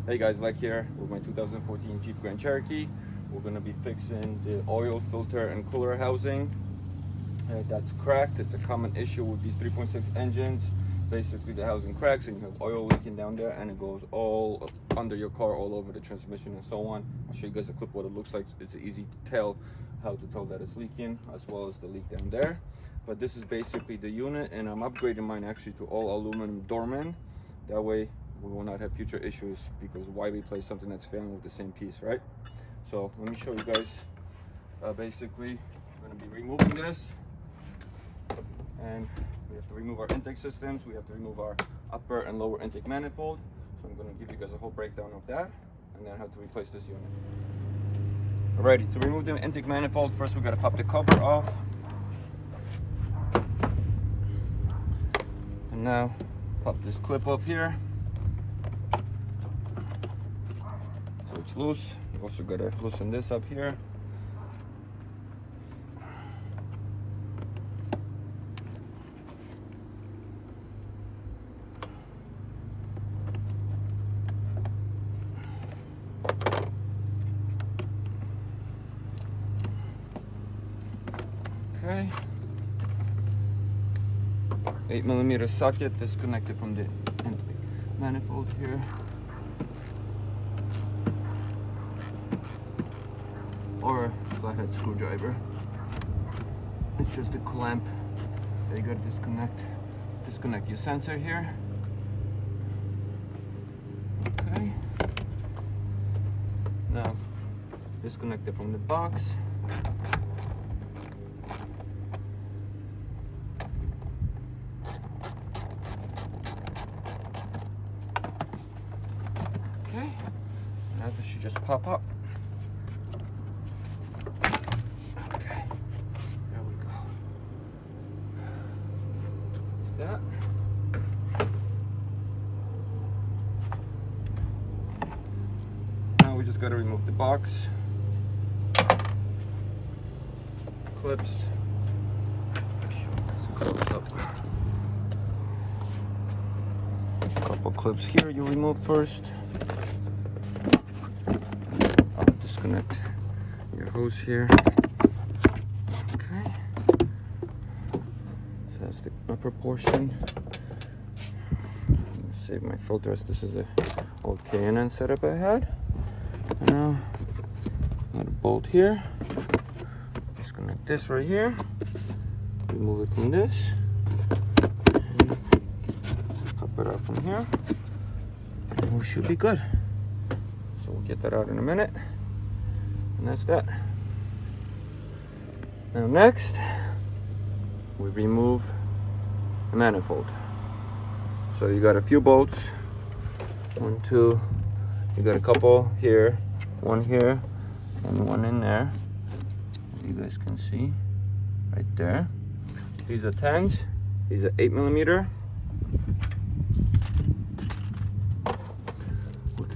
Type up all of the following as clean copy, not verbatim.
Hey guys, LechK here with my 2014 Jeep Grand Cherokee. We're going to be fixing the oil filter and cooler housing. That's cracked. It's a common issue with these 3.6 engines. Basically the housing cracks and you have oil leaking down there and it goes all under your car, all over the transmission and so on. I'll show you guys a clip what it looks like. It's easy to tell how to tell that it's leaking, as well as the leak down there. But this is basically the unit, and I'm upgrading mine actually to all aluminum doorman. That way we will not have future issues, because why replace something that's failing with the same piece, right? So let me show you guys. Basically, we're going to be removing this, and we have to remove our intake systems. We have to remove our upper and lower intake manifold. So I'm going to give you guys a whole breakdown of that, and then how to replace this unit. Alrighty, to remove the intake manifold, first we got to pop the cover off. And now pop this clip off here. So it's loose. You also got to loosen this up here. Okay. 8mm socket disconnected from the intake manifold here. Or a flathead screwdriver. It's just a clamp that you gotta disconnect. Disconnect your sensor here. Okay. Now disconnect it from the box. Okay. Now this should just pop up. Okay. There we go. That. Now we just got to remove the box. Clips. Close up. Couple clips here you remove first. Disconnect your hose here. Okay. So that's the upper portion. Save my filters. This is a old K&N setup I had. And now got a bolt here. Disconnect this right here. Remove it from this. And pop it out from here. And we should be good. So we'll get that out in a minute. And that's that. Now next, we remove the manifold. So you got a few bolts. 1, 2. You got a couple here, one here, and one in there. You guys can see right there. These are 10s. These are 8mm.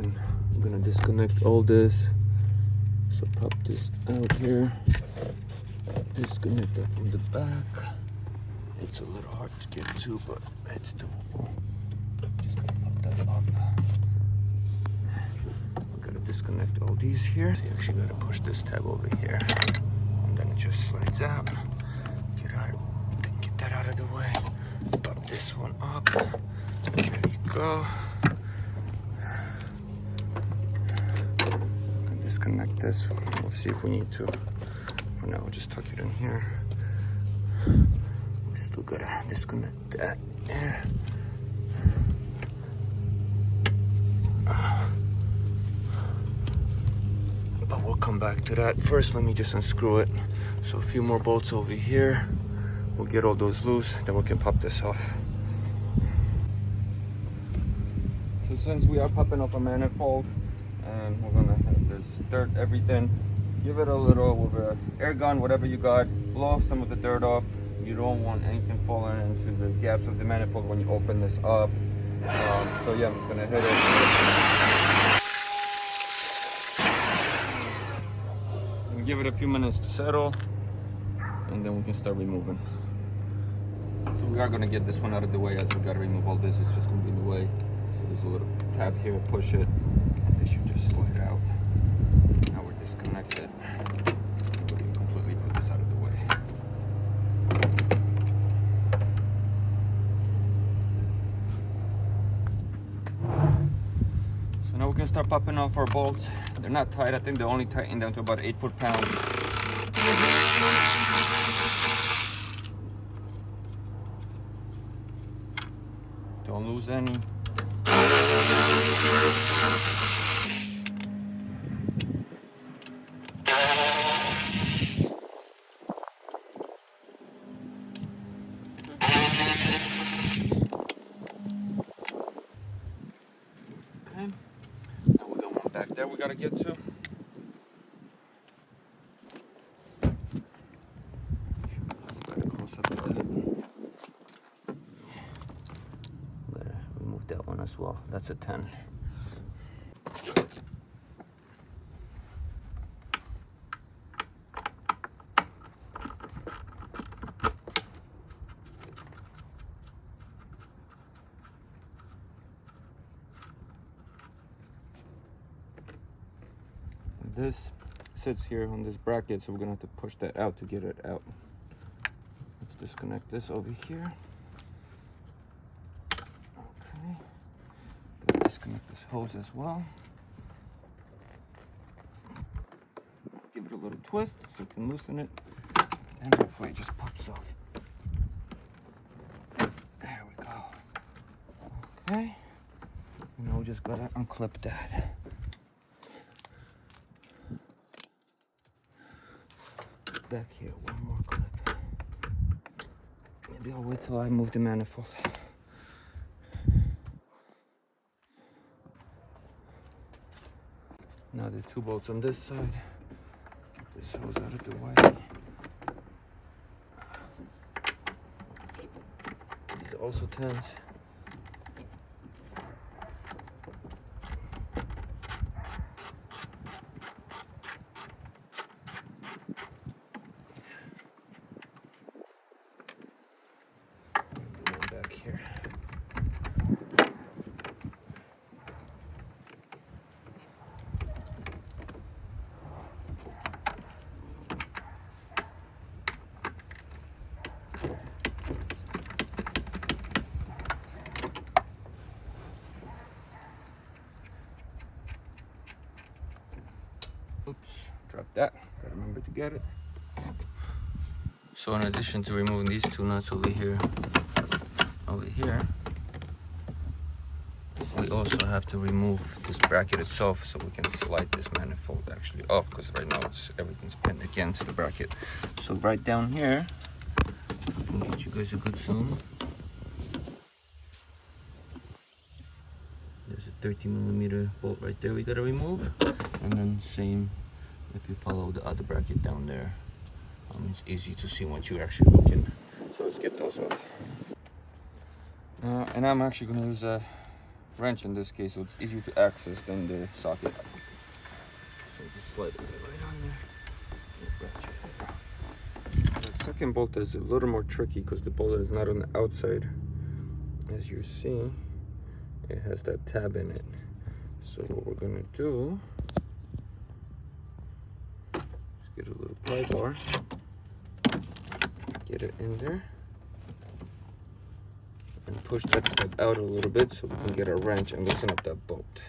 I'm gonna disconnect all this. So pop this out here. Disconnect that from the back. It's a little hard to get to, but it's doable. Just gotta pop that up. We gotta disconnect all these here. So you actually gotta push this tab over here, and then it just slides out. Get that out of the way. Pop this one up. There you go. Disconnect this. We'll see if we need to. For now, we'll just tuck it in here. We still gotta disconnect that there. But we'll come back to that. First, let me just unscrew it. So a few more bolts over here. We'll get all those loose, then we can pop this off. So since we are popping off a manifold, and we're gonna have this dirt, everything, give it a little with an air gun, whatever you got, blow off some of the dirt off. You don't want anything falling into the gaps of the manifold when you open this up. So yeah, I'm just gonna hit it and give it a few minutes to settle, and then we can start removing. So we are gonna get this one out of the way, as we gotta remove all this. It's just gonna be in the way. So there's a little tab here, push it, They should just slide out. Now we're disconnected. We can completely put this out of the way. So now we can start popping off our bolts. They're not tight. I think they only tighten down to about 8 foot-pounds. Don't lose any. Okay. Now we got one back there we gotta get to. Remove that one as well. That's a 10. This sits here on this bracket, so we're gonna have to push that out to get it out. Let's disconnect this over here. Okay. Gotta disconnect this hose as well. Give it a little twist so we can loosen it, and hopefully it just pops off. There we go. Okay. Now we just gotta unclip that. Back here, one more clip. Maybe I'll wait till I move the manifold. Now the 2 bolts on this side. Get this hose out of the way. These are also 10s. Back here. Oops, dropped that. Gotta remember to get it. So in addition to removing these 2 nuts over here, we also have to remove this bracket itself so we can slide this manifold actually off, because right now everything's pinned against the bracket. So right down here, if I can get you guys a good zoom, there's a 13mm bolt right there we gotta remove, and then same if you follow the other bracket down there. It's easy to see once you're actually looking. So let's get those off. And I'm actually going to use a wrench in this case, so it's easier to access than the socket. So just slide it right on there. The second bolt is a little more tricky because the bolt is not on the outside. As you see, it has that tab in it. So what we're going to do is get a little pry bar, get it in there, and push that tab out a little bit so we can get a wrench and loosen up that bolt.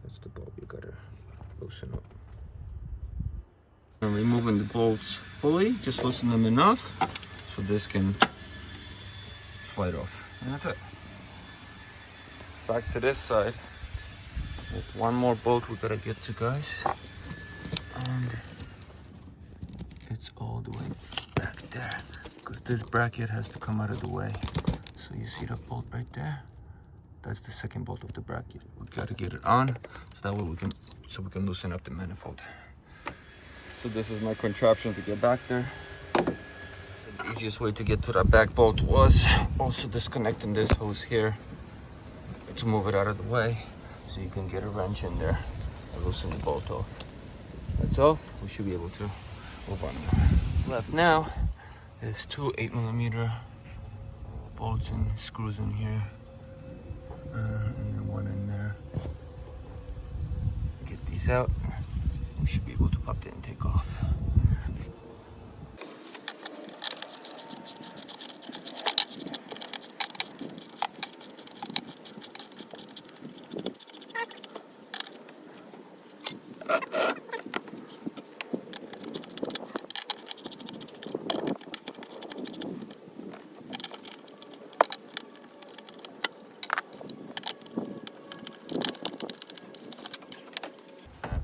That's the bolt you gotta loosen up. I'm removing the bolts fully, just loosen them enough so this can slide off. And that's it. Back to this side. There's one more bolt we gotta get to, guys. And it's all the way back there because this bracket has to come out of the way. So you see that bolt right there? That's the second bolt of the bracket. We gotta get it on so that way we can loosen up the manifold. So this is my contraption to get back there. The easiest way to get to that back bolt was also disconnecting this hose here to move it out of the way so you can get a wrench in there and loosen the bolt off. That's off. We should be able to move on now. Left now is 2 8mm bolts and screws in here. And then one in there. Get these out. We should be able to pop it and take off.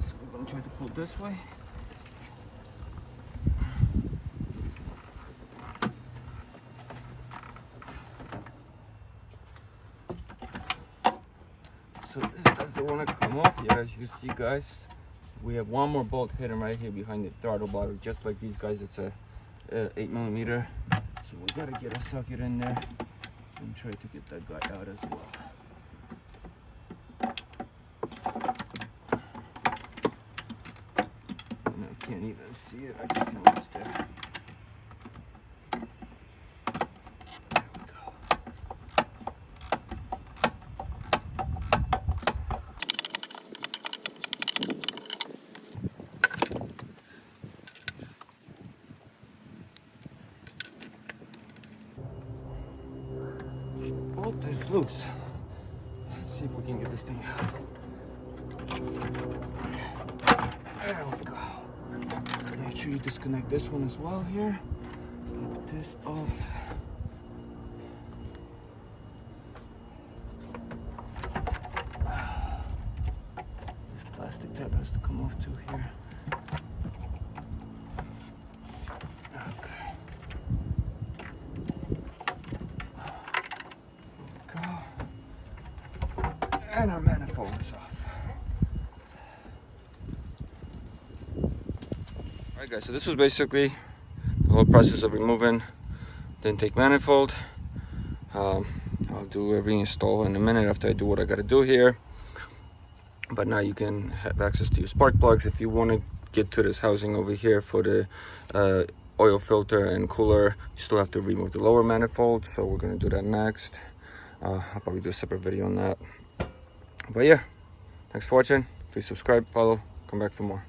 So we're gonna try to pull this way. So this doesn't want to come off yet, as you see, guys. We have one more bolt hidden right here behind the throttle body, just like these guys. It's a 8mm. So we gotta get a socket in there and try to get that guy out as well. And I can't even see it. I just know it's there. Bolt is loose. Let's see if we can get this thing out. There we go. Make sure you disconnect this one as well here. Get this off. This plastic tab has to come off too here. And our manifold is off. Alright guys, so this was basically the whole process of removing the intake manifold. I'll do a reinstall in a minute after I do what I gotta do here. But now you can have access to your spark plugs. If you want to get to this housing over here for the oil filter and cooler, you still have to remove the lower manifold. So we're gonna do that next. I'll probably do a separate video on that. But yeah, thanks for watching. Please subscribe, follow, come back for more.